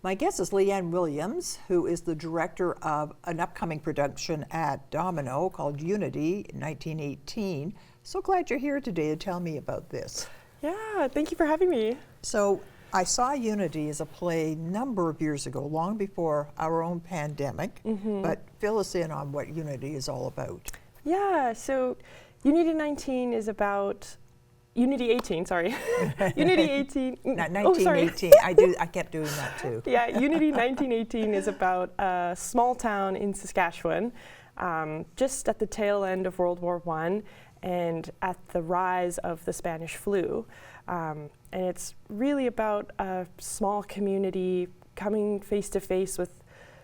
My guest is Leanna Williams, who is the director of an upcoming production at Domino called Unity in 1918. So glad you're here today to tell me about this. Yeah, thank you for having me. So I saw Unity as a play a number of years ago, long before our own pandemic, but fill us in on what Unity is all about. Yeah, so Unity 19 is about Unity 18, sorry. Unity 18. Not 1918. I kept doing that too. Yeah, Unity 1918 is about a small town in Saskatchewan, just at the tail end of World War I and at the rise of the Spanish flu. And it's really about a small community coming face to face with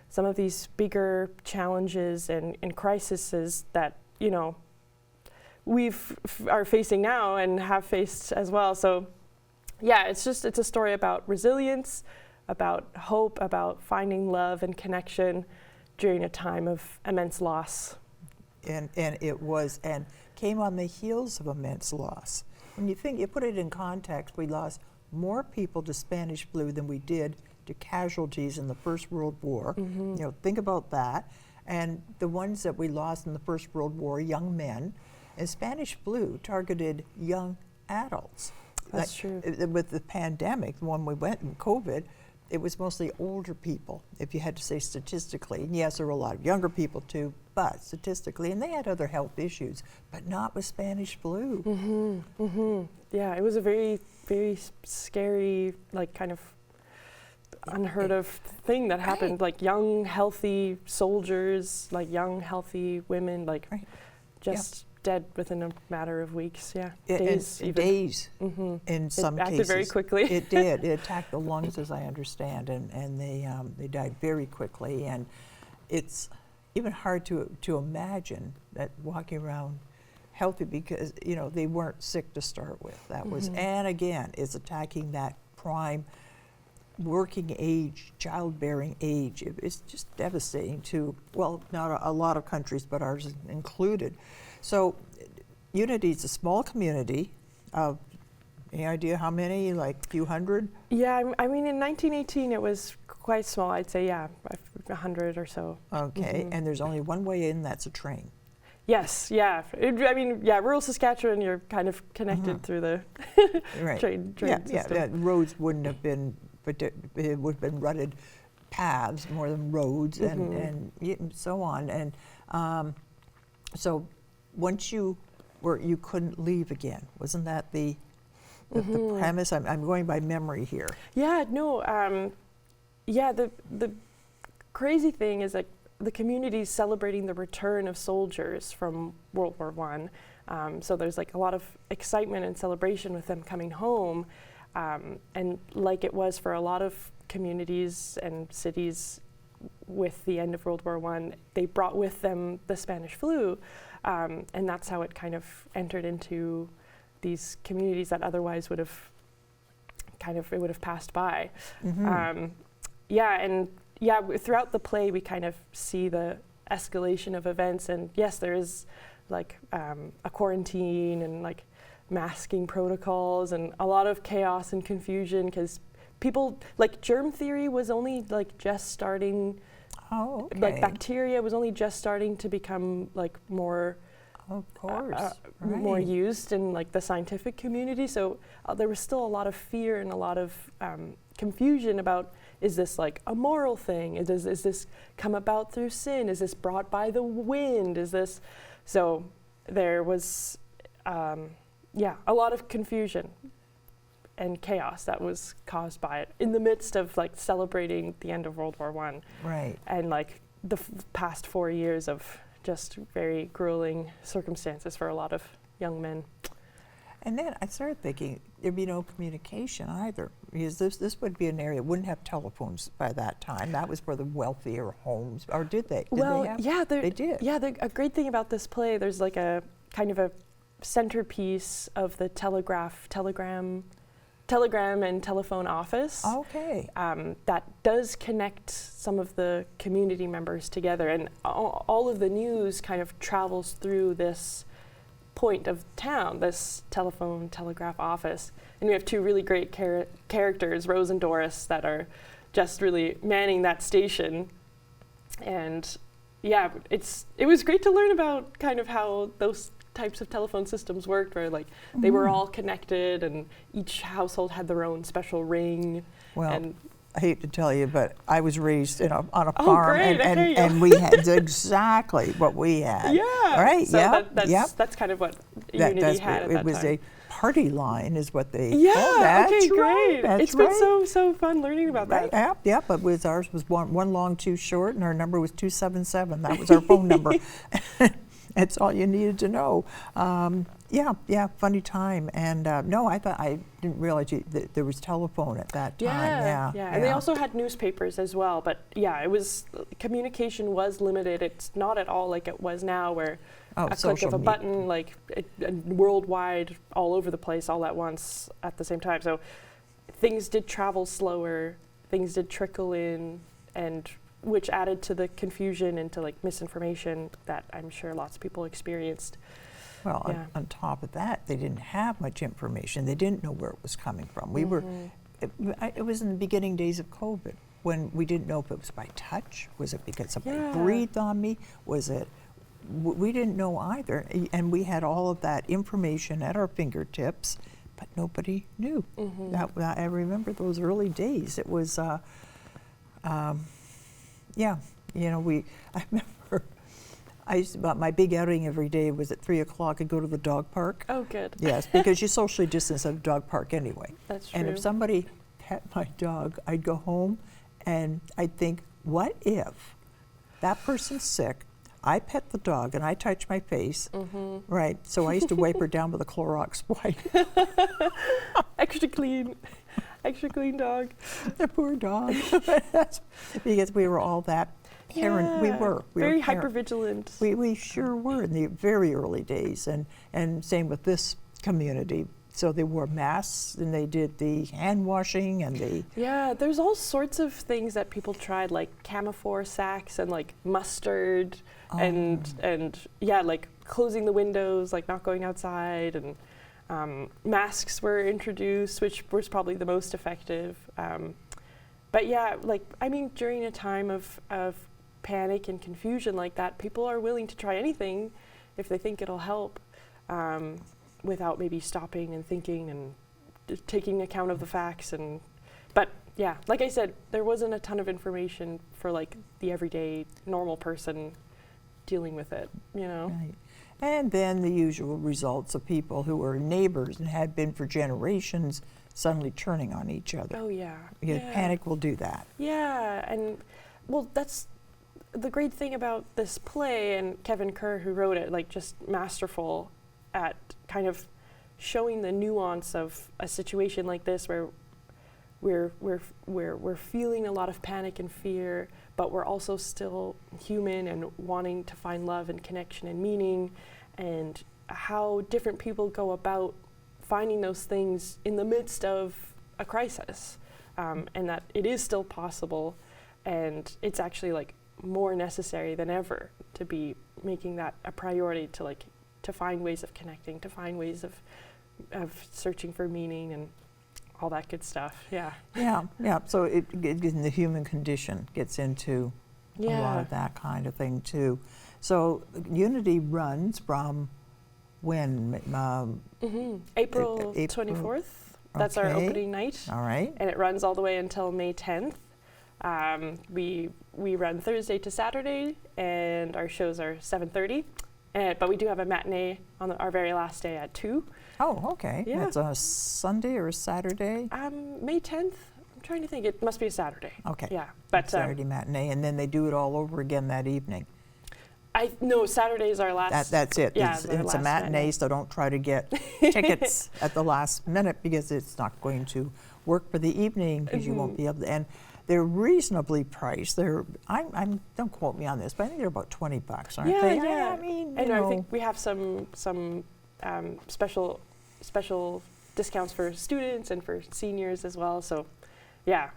some of these bigger challenges and crises that, you know, are facing now and have faced as well. So yeah, it's a story about resilience, about hope, about finding love and connection during a time of immense loss. And it was, and came on the heels of immense loss. When you think, you put it in context, we lost more people to Spanish flu than we did to casualties in the First World War. You know, think about that. And the ones that we lost in the First World War, young men, and Spanish flu targeted young adults. That's true. With the pandemic, the one we went in COVID, it was mostly older people, if you had to say statistically. And yes, there were a lot of younger people too, but statistically, and they had other health issues, but not with Spanish flu. Yeah, it was a very, very scary, like kind of unheard of thing that happened. Like young, healthy soldiers, like young, healthy women, like just dead within a matter of weeks. Yeah, days. Days. In some cases, it acted very quickly. It did. It attacked the lungs, as I understand, and they died very quickly. And it's even hard to imagine that walking around healthy, because you know they weren't sick to start with. That was, and again, it's attacking that prime working age, childbearing age. It's just devastating to, well, not a lot of countries, but ours included. So Unity is a small community of, any idea how many, like a few hundred? Yeah, I mean in 1918 it was quite small. I'd say, yeah, 100 or so. Okay, and there's only one way in, that's a train. Yes, yeah. I mean, yeah, rural Saskatchewan, you're kind of connected through the train system. Yeah, roads wouldn't have been, but it would have been rutted paths more than roads and so on. And so once you couldn't leave again. Wasn't that the premise? I'm going by memory here. Yeah, no, the crazy thing is that the community is celebrating the return of soldiers from World War I. So there's like a lot of excitement and celebration with them coming home. And like it was for a lot of communities and cities with the end of World War I, they brought with them the Spanish flu. And that's how it kind of entered into these communities that otherwise would have passed by. Throughout the play we kind of see the escalation of events, and yes, there is like a quarantine and like masking protocols and a lot of chaos and confusion, because people, like germ theory was only like just starting. Oh, okay. Like bacteria was only just starting to become like more, of course, more used in like the scientific community. So there was still a lot of fear and a lot of confusion about, is this like a moral thing? Is this come about through sin? Is this brought by the wind? Is this, so there was a lot of confusion and chaos that was caused by it in the midst of like celebrating the end of World War I. Right. And like the past 4 years of just very grueling circumstances for a lot of young men. And then I started thinking there'd be no communication either, because this would be an area that wouldn't have telephones by that time. That was for the wealthier homes, or did they? They did. Yeah, a great thing about this play, there's like a kind of a centerpiece of the telegram and telephone office. Okay. That does connect some of the community members together, and all of the news kind of travels through this point of town, this telegraph office. And we have two really great characters, Rose and Doris, that are just really manning that station. And yeah, it was great to learn about kind of how those types of telephone systems worked, where like they were all connected and each household had their own special ring. Well, and I hate to tell you, but I was raised on a Oh, farm, great, okay. and we had exactly what we had. yeah, Right. so Yeah. that's kind of what Unity had at it that was time. a party line, is what they. Yeah. called that. Okay. That's Great. right, that's It's right. been so fun learning about Right. that. Yeah. But ours was one long, two short, and our number was 277. That was our phone number. That's all you needed to know. Yeah, funny time. And no, I didn't realize that there was telephone at that time. Yeah. And they also had newspapers as well. But yeah, communication was limited. It's not at all like it was now, where a click social of a media. button, like worldwide, all over the place, all at once, at the same time. So things did travel slower. Things did trickle in, and which added to the confusion and to like misinformation that I'm sure lots of people experienced. Well, Yeah. on top of that, they didn't have much information. They didn't know where it was coming from. We were, it was in the beginning days of COVID, when we didn't know if it was by touch. Was it because somebody breathed on me? Was it, we didn't know either. And we had all of that information at our fingertips, but nobody knew. I remember those early days. It was, yeah, I remember my big outing every day was at 3 o'clock. I'd go to the dog park. Oh, good. Yes, because you socially distance at a dog park anyway. That's true. And if somebody pet my dog, I'd go home and I'd think, what if that person's sick, I pet the dog and I touch my face, right? So I used to wipe her down with a Clorox wipe. Extra clean dog. The poor dog. Because we were all that parent. We were very parent. hypervigilant. We sure were in the very early days, and same with this community. So they wore masks and they did the hand washing and the There's all sorts of things that people tried, like Camaphor sacks and like mustard and like closing the windows, like not going outside, and masks were introduced, which was probably the most effective. But yeah, like, I mean, during a time of panic and confusion like that, people are willing to try anything if they think it'll help, without maybe stopping and thinking and taking account of the facts. But yeah, like I said, there wasn't a ton of information for like the everyday normal person dealing with it, Right. And then the usual results of people who were neighbors and had been for generations suddenly turning on each other. Oh yeah. Because panic will do that. Yeah, and well, that's the great thing about this play, and Kevin Kerr, who wrote it, like, just masterful at kind of showing the nuance of a situation like this, where we're feeling a lot of panic and fear, but we're also still human and wanting to find love and connection and meaning, and how different people go about finding those things in the midst of a crisis, and that it is still possible, and it's actually like more necessary than ever to be making that a priority, to find ways of connecting, to find ways of searching for meaning and all that good stuff. Yeah. Yeah. So the human condition gets into a lot of that kind of thing too. So Unity runs from when? April 24th. That's our opening night. All right. And it runs all the way until May 10th. We run Thursday to Saturday, and our shows are 7:30. But we do have a matinee on our very last day at 2. Oh, okay. Yeah. That's a Sunday or a Saturday? May 10th. I'm trying to think. It must be a Saturday. Okay. Yeah. But Saturday matinee, and then they do it all over again that evening. No, Saturday is our last. That's it. Yeah, it's a matinee, so don't try to get tickets at the last minute, because it's not going to work for the evening, because you won't be able to. And they're reasonably priced. I'm don't quote me on this, but I think they're about $20, aren't they? Yeah. I mean, and I think we have some special discounts for students and for seniors as well. So, yeah,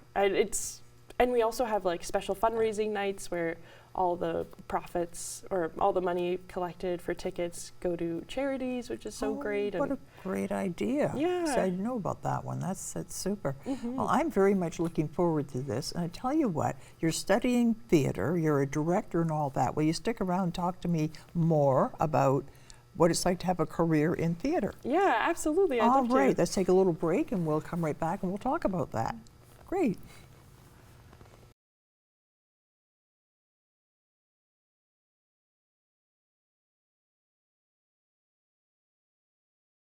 And we also have like special fundraising nights where all the profits or all the money collected for tickets go to charities, which is so great. What And a great idea. Yeah. So I didn't know about that one. That's super. Mhm. Well, I'm very much looking forward to this. And I tell you what, you're studying theater, you're a director and all that. Will you stick around and talk to me more about what it's like to have a career in theater? Yeah, absolutely. I'd All love right, to. let's take a little break and we'll come right back and we'll talk about that. Great.